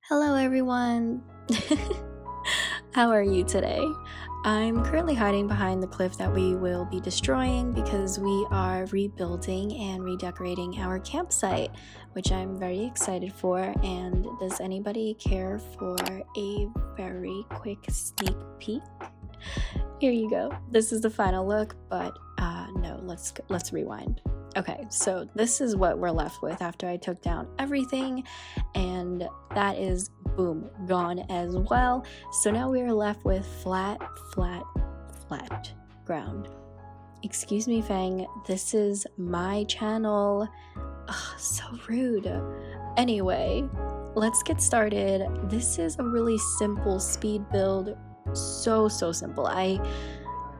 Hello everyone! How are you today? I'm currently hiding behind the cliff that we will be destroying because we are rebuilding and redecorating our campsite, which I'm very excited for. And does anybody care for a very quick sneak peek? Here you go. This is the final look, but no, let's rewind. Okay, so this is what we're left with after I took down everything, and that is, boom, gone as well. So now we are left with flat ground. Excuse me, Fang, this is my channel. Ugh, so rude. Anyway, let's get started. This is a really simple speed build. So simple. I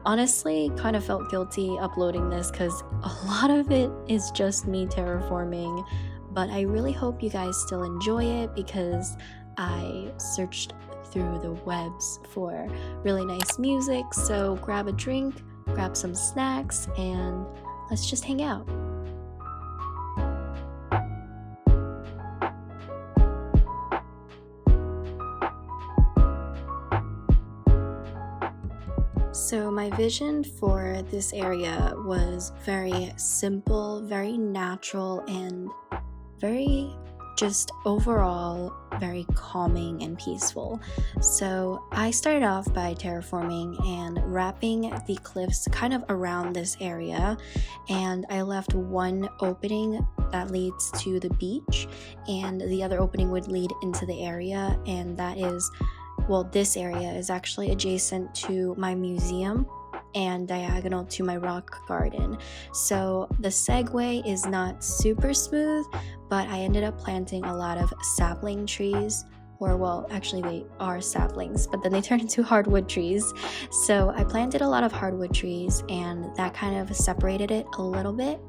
honestly kind of felt guilty uploading this because a lot of it is just me terraforming, but I really hope you guys still enjoy it because I searched through the webs for really nice music. So grab a drink, grab some snacks, and let's just hang out. So my vision for this area was very simple, very natural, and very just overall very calming and peaceful. So I started off by terraforming and wrapping the cliffs kind of around this area, and I left one opening that leads to the beach and the other opening would lead into the area, and that is, well, this area is actually adjacent to my museum and diagonal to my rock garden. So the segue is not super smooth, but I ended up planting a lot of sapling trees, or well, actually they are saplings, but then they turn into hardwood trees. So I planted a lot of hardwood trees and that kind of separated it a little bit.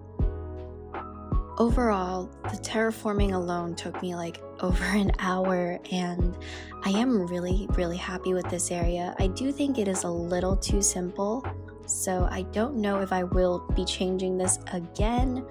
Overall, the terraforming alone took me like over an hour, and I am really happy with this area. I do think it is a little too simple, so I don't know if I will be changing this again,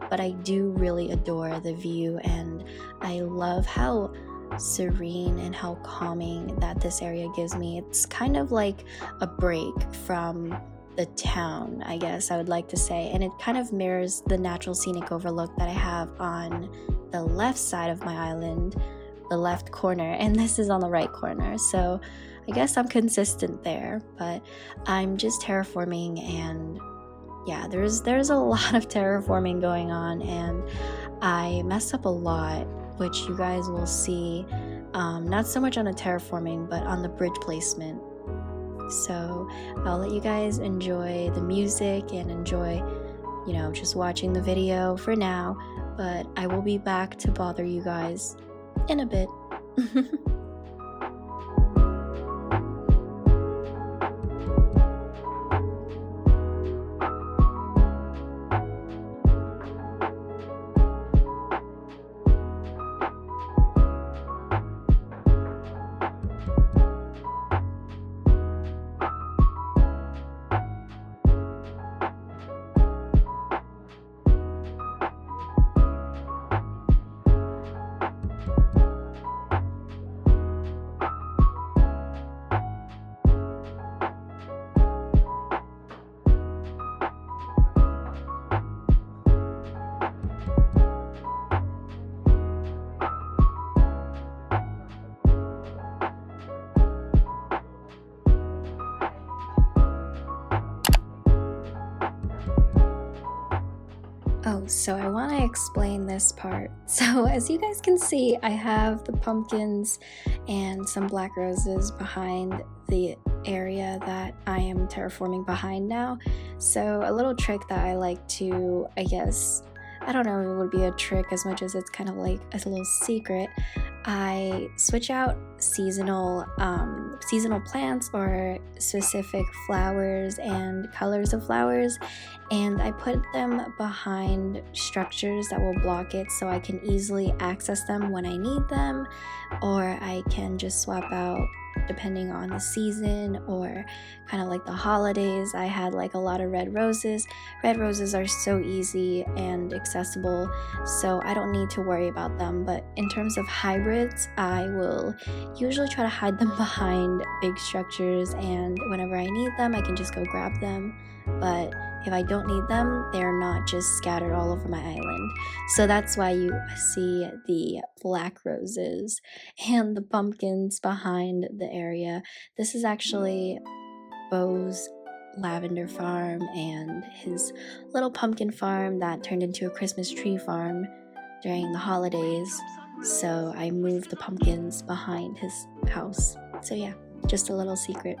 but I do really adore the view, and I love how serene and how calming that this area gives me. It's kind of like a break from the town, I guess I would like to say, and it kind of mirrors the natural scenic overlook that I have on the left side of my island, the left corner, and this is on the right corner. So I guess I'm consistent there, but I'm just terraforming, and yeah, there's a lot of terraforming going on, and I mess up a lot, which you guys will see, not so much on the terraforming but on the bridge placement. So I'll let you guys enjoy the music and enjoy, just watching the video for now, but I will be back to bother you guys in a bit. Oh, so I want to explain this part. So as you guys can see, I have the pumpkins and some black roses behind the area that I am terraforming behind now. So a little trick that I like to, I guess, I don't know if it would be a trick as much as it's kind of like a little secret. I switch out seasonal plants or specific flowers and colors of flowers, and I put them behind structures that will block it so I can easily access them when I need them, or I can just swap out depending on the season or kind of like the holidays. I had like a lot of red roses. Red roses are so easy and accessible, so I don't need to worry about them. But in terms of hybrid spirits, I will usually try to hide them behind big structures, and whenever I need them, I can just go grab them. But if I don't need them, they're not just scattered all over my island. So that's why you see the black roses and the pumpkins behind the area. This is actually Beau's lavender farm and his little pumpkin farm that turned into a Christmas tree farm during the holidays. So I moved the pumpkins behind his house. So yeah, just a little secret.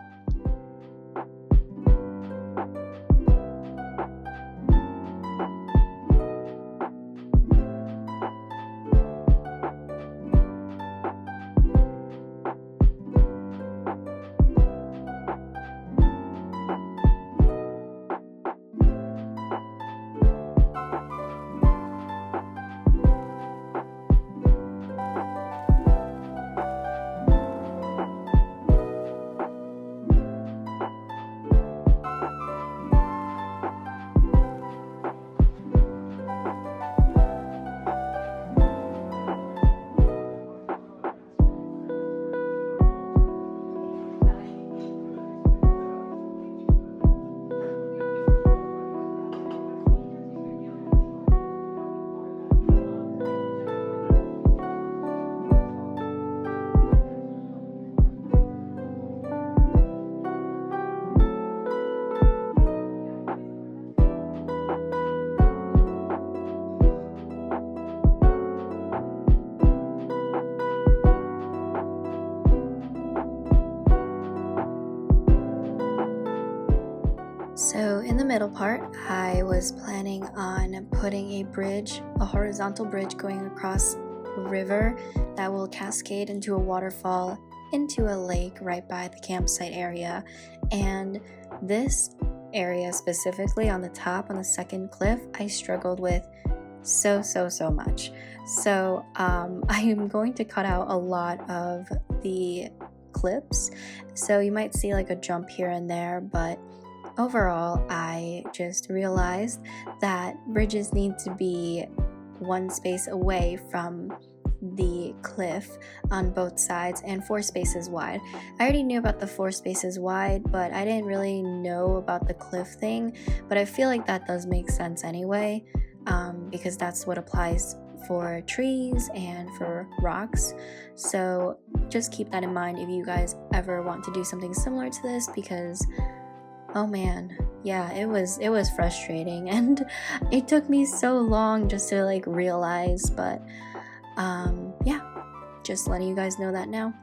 So in the middle part, I was planning on putting a horizontal bridge going across a river that will cascade into a waterfall into a lake right by the campsite area. And this area specifically on the top, on the second cliff, I struggled with so much. So I am going to cut out a lot of the clips. So you might see like a jump here and there, but overall, I just realized that bridges need to be one space away from the cliff on both sides and 4 spaces wide. I already knew about the 4 spaces wide, but I didn't really know about the cliff thing, but I feel like that does make sense anyway, because that's what applies for trees and for rocks. So just keep that in mind if you guys ever want to do something similar to this, because oh man, yeah, it was frustrating, and it took me so long just to like realize, but yeah, just letting you guys know that now.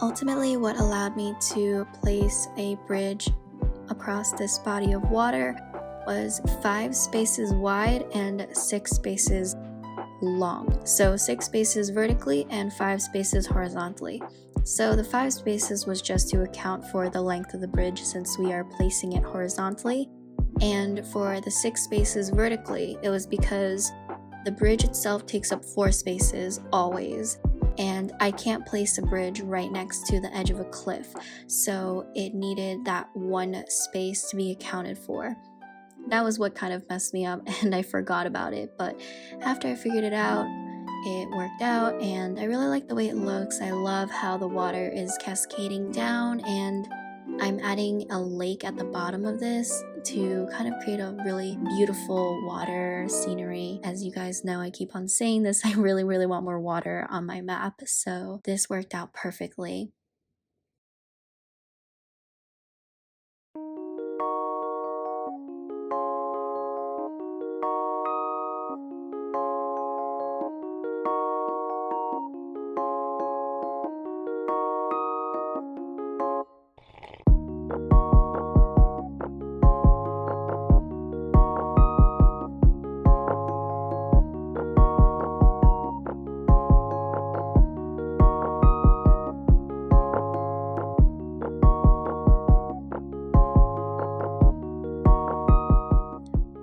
Ultimately, what allowed me to place a bridge across this body of water was 5 spaces wide and 6 spaces long. So 6 spaces vertically and 5 spaces horizontally. So the 5 spaces was just to account for the length of the bridge since we are placing it horizontally. And for the 6 spaces vertically, it was because the bridge itself takes up 4 spaces always. and I can't place a bridge right next to the edge of a cliff, so it needed that one space to be accounted for. That was what kind of messed me up, and I forgot about it, but after I figured it out, it worked out, and I really like the way it looks. I love how the water is cascading down, and I'm adding a lake at the bottom of this to kind of create a really beautiful water scenery. As you guys know, I keep on saying this, I really want more water on my map, so this worked out perfectly.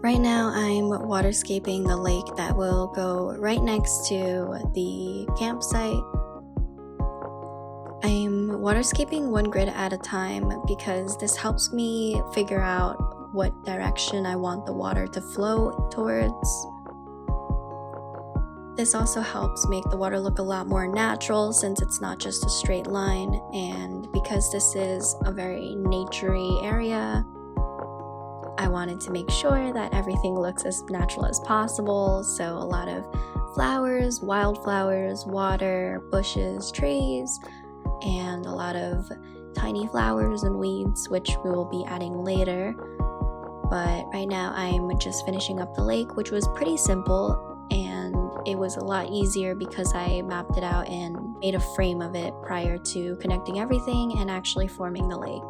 Right now I'm waterscaping the lake that will go right next to the campsite. I'm waterscaping one grid at a time because this helps me figure out what direction I want the water to flow towards. This also helps make the water look a lot more natural since it's not just a straight line, and because this is a very naturey area, I wanted to make sure that everything looks as natural as possible, so a lot of flowers, wildflowers, water, bushes, trees, and a lot of tiny flowers and weeds, which we will be adding later. But right now I'm just finishing up the lake, which was pretty simple, and it was a lot easier because I mapped it out and made a frame of it prior to connecting everything and actually forming the lake.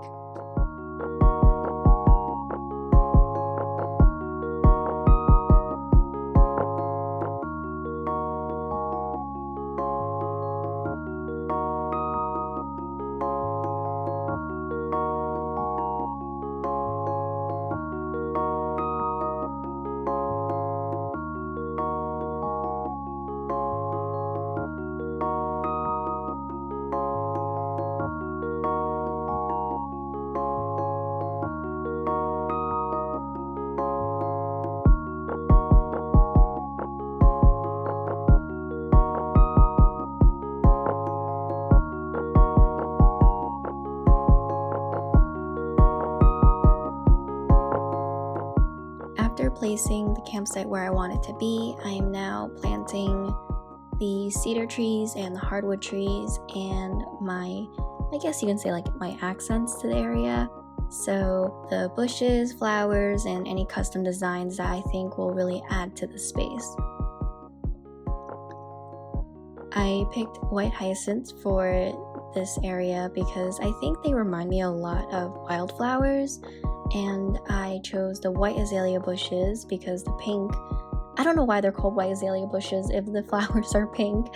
After placing the campsite where I want it to be, I am now planting the cedar trees and the hardwood trees and I guess you can say my accents to the area. So the bushes, flowers, and any custom designs that I think will really add to the space. I picked white hyacinths for this area because I think they remind me a lot of wildflowers, and I chose the white azalea bushes because the pink, I don't know why they're called white azalea bushes if the flowers are pink,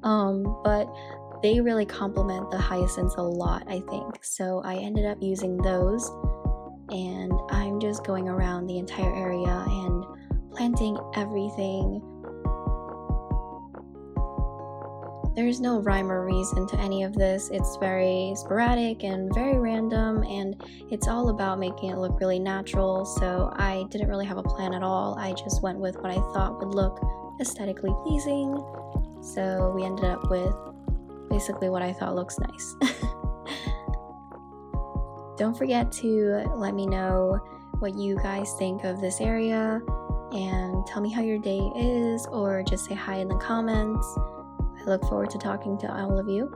but they really complement the hyacinths a lot, I think. So I ended up using those, and I'm just going around the entire area and planting everything. There's no rhyme or reason to any of this. It's very sporadic and very random, and it's all about making it look really natural, so I didn't really have a plan at all. I just went with what I thought would look aesthetically pleasing, so we ended up with basically what I thought looks nice. Don't forget to let me know what you guys think of this area, and tell me how your day is, or just say hi in the comments. I look forward to talking to all of you.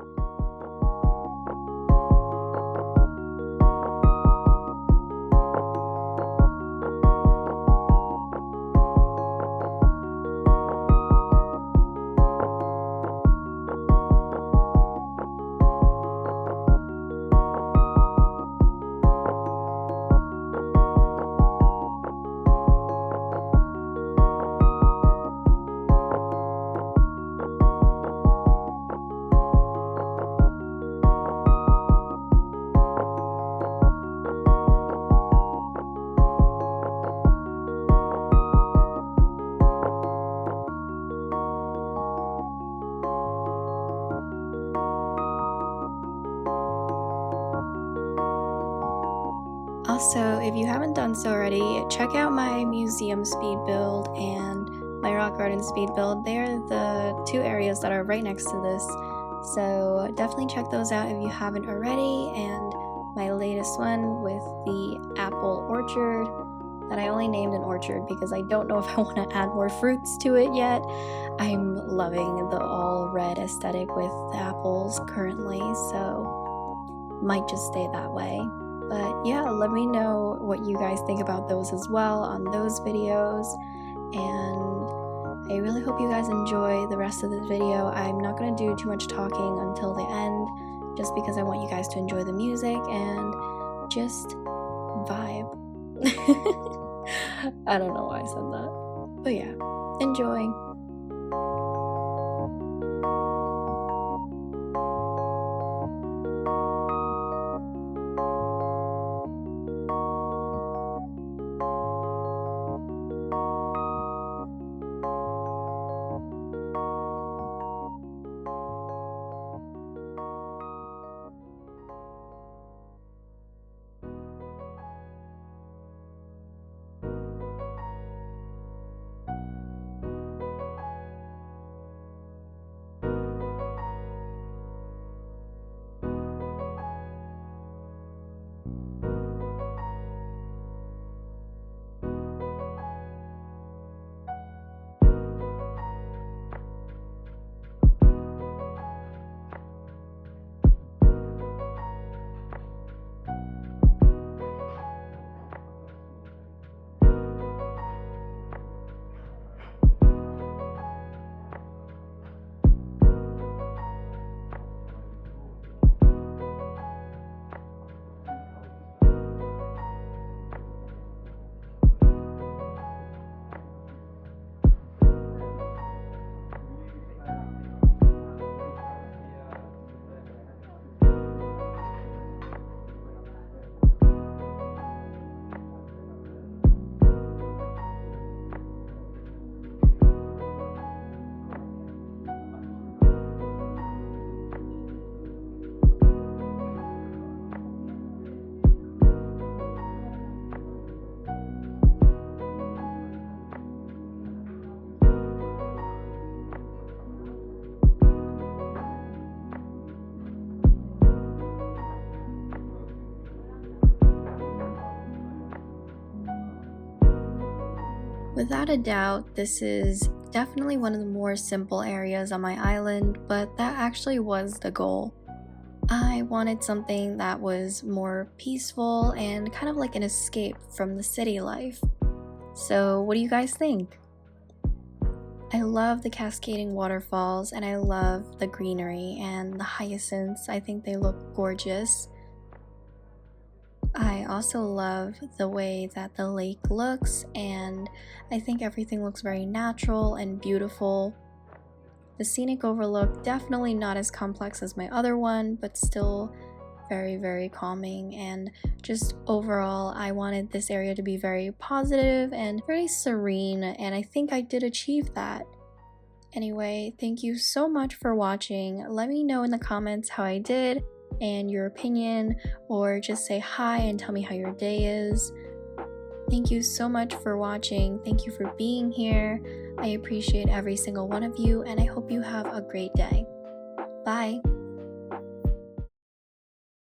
Also, if you haven't done so already, check out my museum speed build and my rock garden speed build. They're the two areas that are right next to this, so definitely check those out if you haven't already. And my latest one with the apple orchard that I only named an orchard because I don't know if I want to add more fruits to it yet. I'm loving the all red aesthetic with the apples currently, so might just stay that way. But yeah, let me know what you guys think about those as well on those videos, and I really hope you guys enjoy the rest of this video. I'm not going to do too much talking until the end, just because I want you guys to enjoy the music and just vibe. I don't know why I said that, but yeah, enjoy. Without a doubt, this is definitely one of the more simple areas on my island, but that actually was the goal. I wanted something that was more peaceful and kind of like an escape from the city life. So what do you guys think? I love the cascading waterfalls and I love the greenery and the hyacinths. I think they look gorgeous. I also love the way that the lake looks, and I think everything looks very natural and beautiful. The Scenic Overlook, definitely not as complex as my other one, but still very, very calming. And just overall, I wanted this area to be very positive and very serene, and I think I did achieve that. Anyway, thank you so much for watching. Let me know in the comments how I did and your opinion, or just say hi and tell me how your day is. Thank you so much for watching. Thank you for being here. I appreciate every single one of you, and I hope you have a great day. Bye.